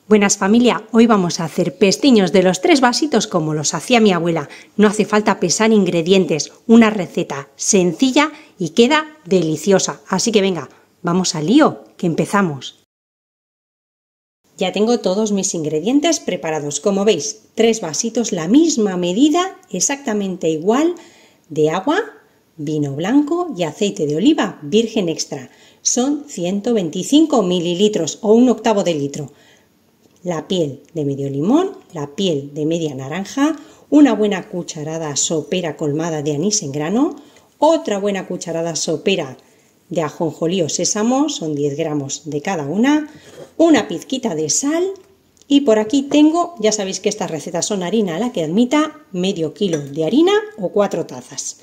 Buenas familia, hoy vamos a hacer pestiños de los 3 vasitos como los hacía mi abuela. No hace falta pesar ingredientes, una receta sencilla y queda deliciosa. Así que venga, vamos al lío, que empezamos. Ya tengo todos mis ingredientes preparados. Como veis, 3 vasitos, la misma medida, exactamente igual, de agua, vino blanco y aceite de oliva virgen extra. Son 125 mililitros o 1/8 de litro. La piel de medio limón, la piel de media naranja, una buena cucharada sopera colmada de anís en grano, otra buena cucharada sopera de ajonjolí o sésamo, son 10 gramos de cada una pizquita de sal y por aquí tengo, ya sabéis que estas recetas son harina a la que admita, medio kilo de harina o 4 tazas.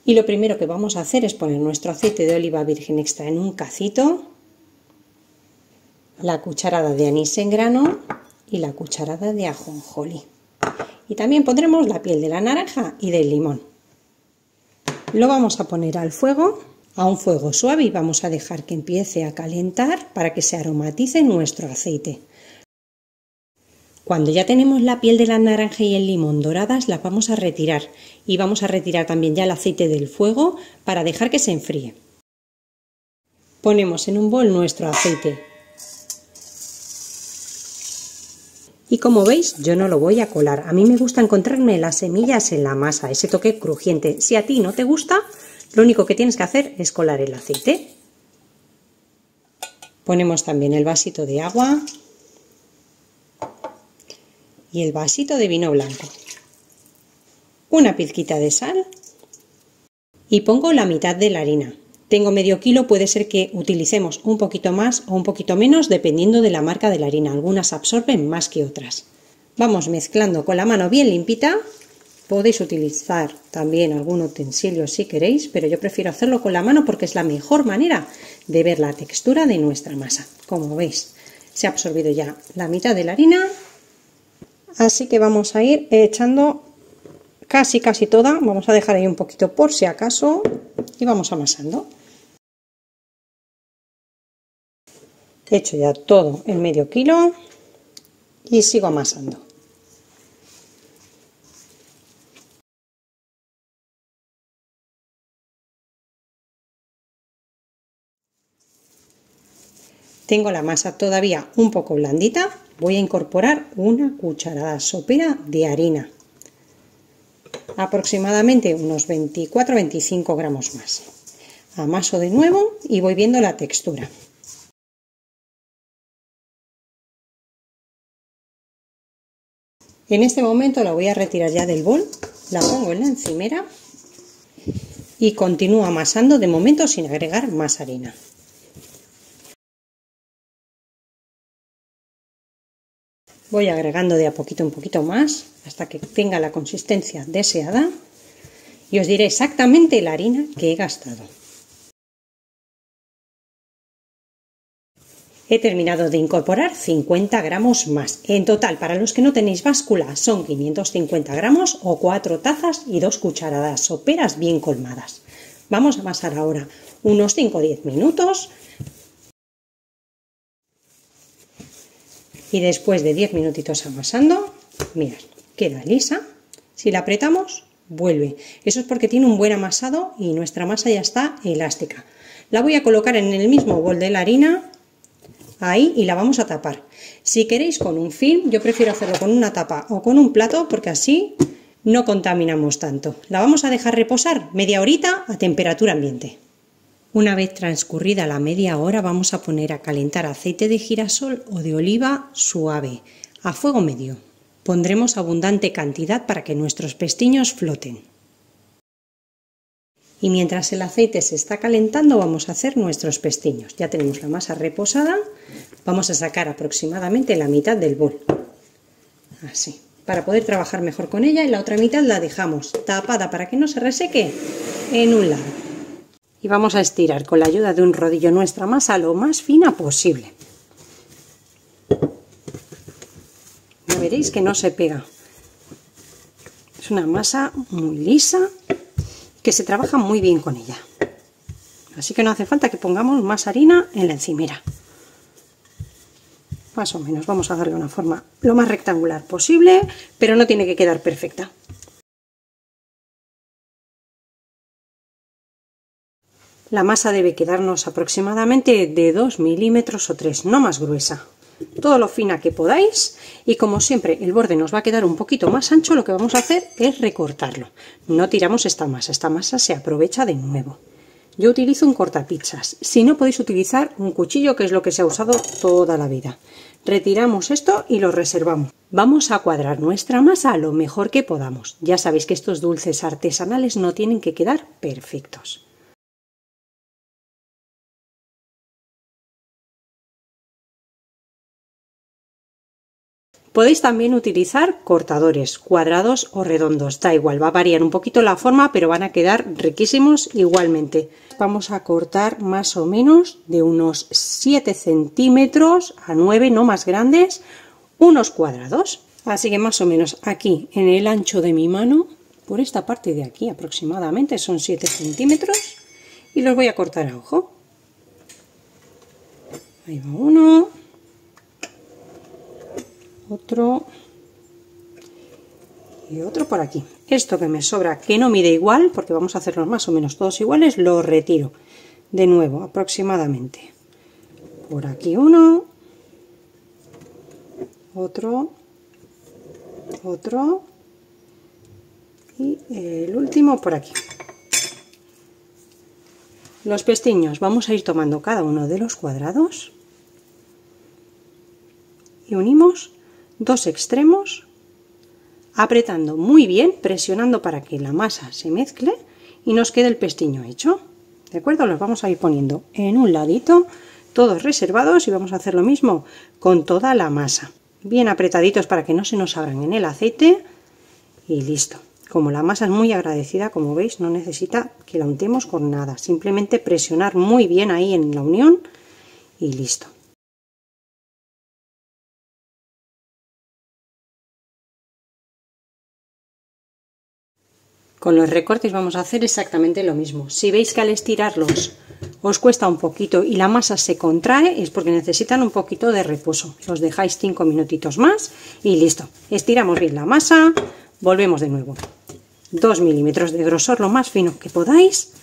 Y lo primero que vamos a hacer es poner nuestro aceite de oliva virgen extra en un cacito, la cucharada de anís en grano y la cucharada de ajonjolí. Y también pondremos la piel de la naranja y del limón. Lo vamos a poner al fuego, a un fuego suave, y vamos a dejar que empiece a calentar para que se aromatice nuestro aceite. Cuando ya tenemos la piel de la naranja y el limón doradas, las vamos a retirar. Y vamos a retirar también ya el aceite del fuego para dejar que se enfríe. Ponemos en un bol nuestro aceite. Y como veis, yo no lo voy a colar. A mí me gusta encontrarme las semillas en la masa, ese toque crujiente. Si a ti no te gusta, lo único que tienes que hacer es colar el aceite. Ponemos también el vasito de agua y el vasito de vino blanco. Una pizquita de sal y pongo la mitad de la harina. Tengo medio kilo, puede ser que utilicemos un poquito más o un poquito menos dependiendo de la marca de la harina. Algunas absorben más que otras. Vamos mezclando con la mano bien limpita. Podéis utilizar también algún utensilio si queréis, pero yo prefiero hacerlo con la mano porque es la mejor manera de ver la textura de nuestra masa. Como veis, se ha absorbido ya la mitad de la harina. Así que vamos a ir echando casi toda. Vamos a dejar ahí un poquito por si acaso y vamos amasando. He hecho ya todo el medio kilo y sigo amasando. Tengo la masa todavía un poco blandita. Voy a incorporar una cucharada sopera de harina. Aproximadamente unos 24-25 gramos más. Amaso de nuevo y voy viendo la textura. En este momento la voy a retirar ya del bol, la pongo en la encimera y continúo amasando de momento sin agregar más harina. Voy agregando de a poquito un poquito más hasta que tenga la consistencia deseada y os diré exactamente la harina que he gastado. He terminado de incorporar 50 gramos más. En total, para los que no tenéis báscula, son 550 gramos o 4 tazas y 2 cucharadas soperas bien colmadas. Vamos a amasar ahora unos 5 o 10 minutos. Y después de 10 minutitos amasando, mirad, queda lisa. Si la apretamos, vuelve. Eso es porque tiene un buen amasado y nuestra masa ya está elástica. La voy a colocar en el mismo bol de la harina. Ahí, y la vamos a tapar. Si queréis con un film, yo prefiero hacerlo con una tapa o con un plato porque así no contaminamos tanto. La vamos a dejar reposar media horita a temperatura ambiente. Una vez transcurrida la media hora vamos a poner a calentar aceite de girasol o de oliva suave, a fuego medio. Pondremos abundante cantidad para que nuestros pestiños floten. Y mientras el aceite se está calentando vamos a hacer nuestros pestiños. Ya tenemos la masa reposada, vamos a sacar aproximadamente la mitad del bol. Así, para poder trabajar mejor con ella, y la otra mitad la dejamos tapada para que no se reseque en un lado. Y vamos a estirar con la ayuda de un rodillo nuestra masa lo más fina posible. Ya veréis que no se pega. Es una masa muy lisa que se trabaja muy bien con ella. Así que no hace falta que pongamos más harina en la encimera. más o menos. Vamos a darle una forma lo más rectangular posible, pero no tiene que quedar perfecta. La masa debe quedarnos aproximadamente de 2 milímetros o 3, no más gruesa. Todo lo fina que podáis, y como siempre el borde nos va a quedar un poquito más ancho, lo que vamos a hacer es recortarlo. No tiramos esta masa se aprovecha de nuevo. Yo utilizo un cortapizzas, si no podéis utilizar un cuchillo, que es lo que se ha usado toda la vida. Retiramos esto y lo reservamos. Vamos a cuadrar nuestra masa lo mejor que podamos. Ya sabéis que estos dulces artesanales no tienen que quedar perfectos. Podéis también utilizar cortadores, cuadrados o redondos, da igual, va a variar un poquito la forma, pero van a quedar riquísimos igualmente. Vamos a cortar más o menos de unos 7 centímetros a 9, no más grandes, unos cuadrados. Así que más o menos aquí, en el ancho de mi mano, por esta parte de aquí aproximadamente, son 7 centímetros, y los voy a cortar a ojo. Ahí va uno. Otro y otro por aquí. Esto que me sobra, que no mide igual, porque vamos a hacerlos más o menos todos iguales, lo retiro de nuevo aproximadamente por aquí uno, otro y el último por aquí. Los pestiños vamos a ir tomando cada uno de los cuadrados y unimos dos extremos, apretando muy bien, presionando para que la masa se mezcle y nos quede el pestiño hecho. ¿De acuerdo? Los vamos a ir poniendo en un ladito, todos reservados, y vamos a hacer lo mismo con toda la masa. Bien apretaditos para que no se nos abran en el aceite y listo. Como la masa es muy agradecida, como veis, no necesita que la untemos con nada. Simplemente presionar muy bien ahí en la unión y listo. Con los recortes vamos a hacer exactamente lo mismo. Si veis que al estirarlos os cuesta un poquito y la masa se contrae, es porque necesitan un poquito de reposo. Los dejáis 5 minutitos más y listo. Estiramos bien la masa, volvemos de nuevo. 2 milímetros de grosor, lo más fino que podáis.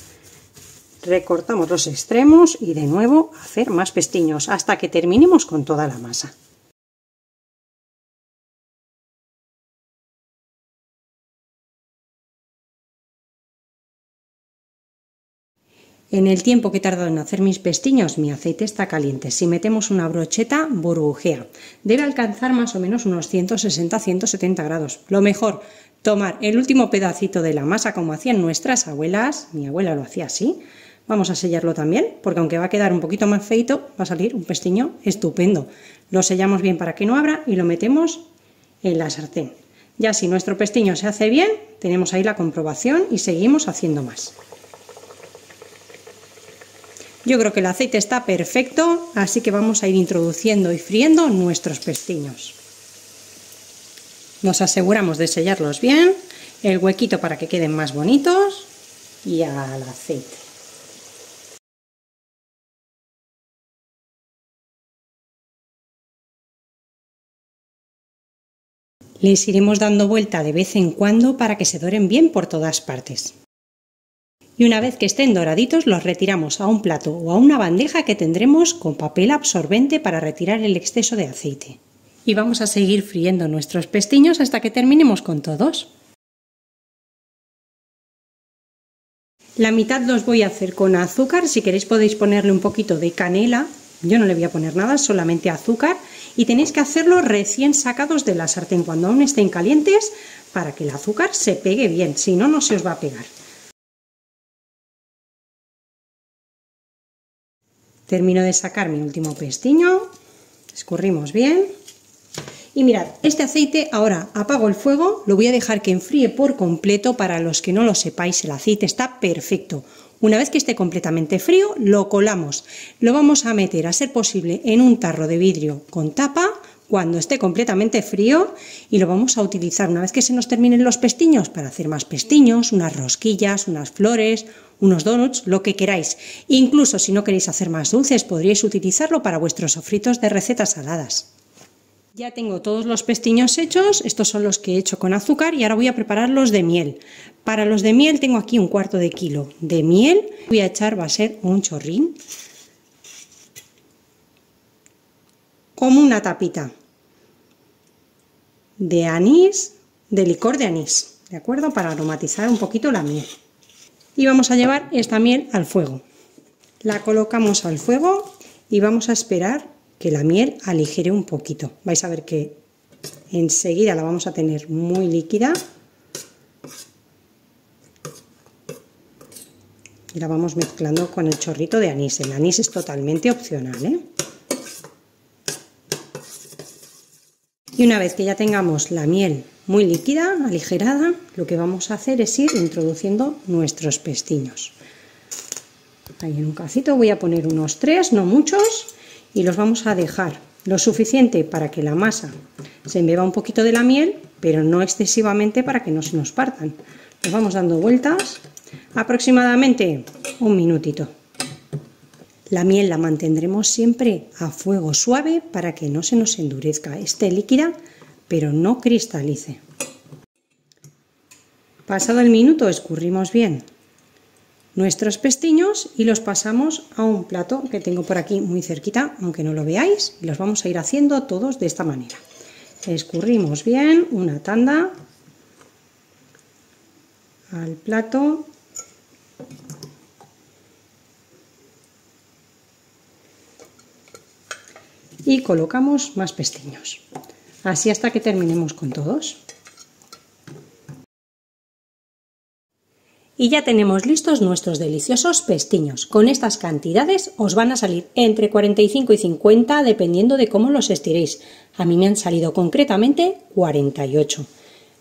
Recortamos los extremos y de nuevo hacer más pestiños hasta que terminemos con toda la masa. En el tiempo que he tardado en hacer mis pestiños, mi aceite está caliente. Si metemos una brocheta, burbujea. Debe alcanzar más o menos unos 160-170 grados. Lo mejor, tomar el último pedacito de la masa como hacían nuestras abuelas. Mi abuela lo hacía así. Vamos a sellarlo también, porque aunque va a quedar un poquito más feito, va a salir un pestiño estupendo. Lo sellamos bien para que no abra y lo metemos en la sartén. Ya si nuestro pestiño se hace bien, tenemos ahí la comprobación y seguimos haciendo más. Yo creo que el aceite está perfecto, así que vamos a ir introduciendo y friendo nuestros pestiños. Nos aseguramos de sellarlos bien, el huequito para que queden más bonitos y al aceite. Les iremos dando vuelta de vez en cuando para que se doren bien por todas partes. Y una vez que estén doraditos los retiramos a un plato o a una bandeja que tendremos con papel absorbente para retirar el exceso de aceite. Y vamos a seguir friendo nuestros pestiños hasta que terminemos con todos. La mitad los voy a hacer con azúcar, si queréis podéis ponerle un poquito de canela. Yo no le voy a poner nada, solamente azúcar, y tenéis que hacerlo recién sacados de la sartén, cuando aún estén calientes, para que el azúcar se pegue bien, si no, no se os va a pegar. Termino de sacar mi último pestiño, escurrimos bien y mirad, este aceite ahora apago el fuego, lo voy a dejar que enfríe por completo. Para los que no lo sepáis, el aceite está perfecto. Una vez que esté completamente frío, lo colamos, lo vamos a meter a ser posible en un tarro de vidrio con tapa cuando esté completamente frío y lo vamos a utilizar una vez que se nos terminen los pestiños para hacer más pestiños, unas rosquillas, unas flores, unos donuts, lo que queráis. Incluso si no queréis hacer más dulces, podríais utilizarlo para vuestros sofritos de recetas saladas. Ya tengo todos los pestiños hechos, estos son los que he hecho con azúcar y ahora voy a preparar los de miel. Para los de miel tengo aquí 1/4 kilo de miel, voy a echar, va a ser un chorrín, como una tapita de anís, de licor de anís, ¿de acuerdo? Para aromatizar un poquito la miel. Y vamos a llevar esta miel al fuego. La colocamos al fuego y vamos a esperar que la miel aligere un poquito. Vais a ver que enseguida la vamos a tener muy líquida y la vamos mezclando con el chorrito de anís. El anís es totalmente opcional, ¿eh? Y una vez que ya tengamos la miel muy líquida, aligerada, lo que vamos a hacer es ir introduciendo nuestros pestiños. Ahí en un cacito voy a poner unos 3, no muchos, y los vamos a dejar lo suficiente para que la masa se embeba un poquito de la miel, pero no excesivamente para que no se nos partan. Los vamos dando vueltas aproximadamente un minutito. La miel la mantendremos siempre a fuego suave para que no se nos endurezca, esté líquida pero no cristalice. Pasado el minuto escurrimos bien nuestros pestiños y los pasamos a un plato que tengo por aquí muy cerquita, aunque no lo veáis, y los vamos a ir haciendo todos de esta manera. Escurrimos bien una tanda al plato y colocamos más pestiños, así hasta que terminemos con todos. Y ya tenemos listos nuestros deliciosos pestiños. Con estas cantidades os van a salir entre 45 y 50 dependiendo de cómo los estiréis. A mí me han salido concretamente 48.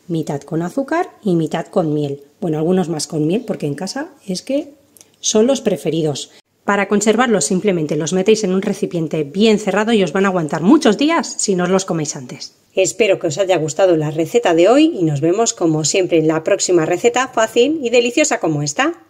Mitad con azúcar y mitad con miel. Bueno, algunos más con miel porque en casa es que son los preferidos. Para conservarlos simplemente los metéis en un recipiente bien cerrado y os van a aguantar muchos días si no os los coméis antes. Espero que os haya gustado la receta de hoy y nos vemos como siempre en la próxima receta fácil y deliciosa como esta.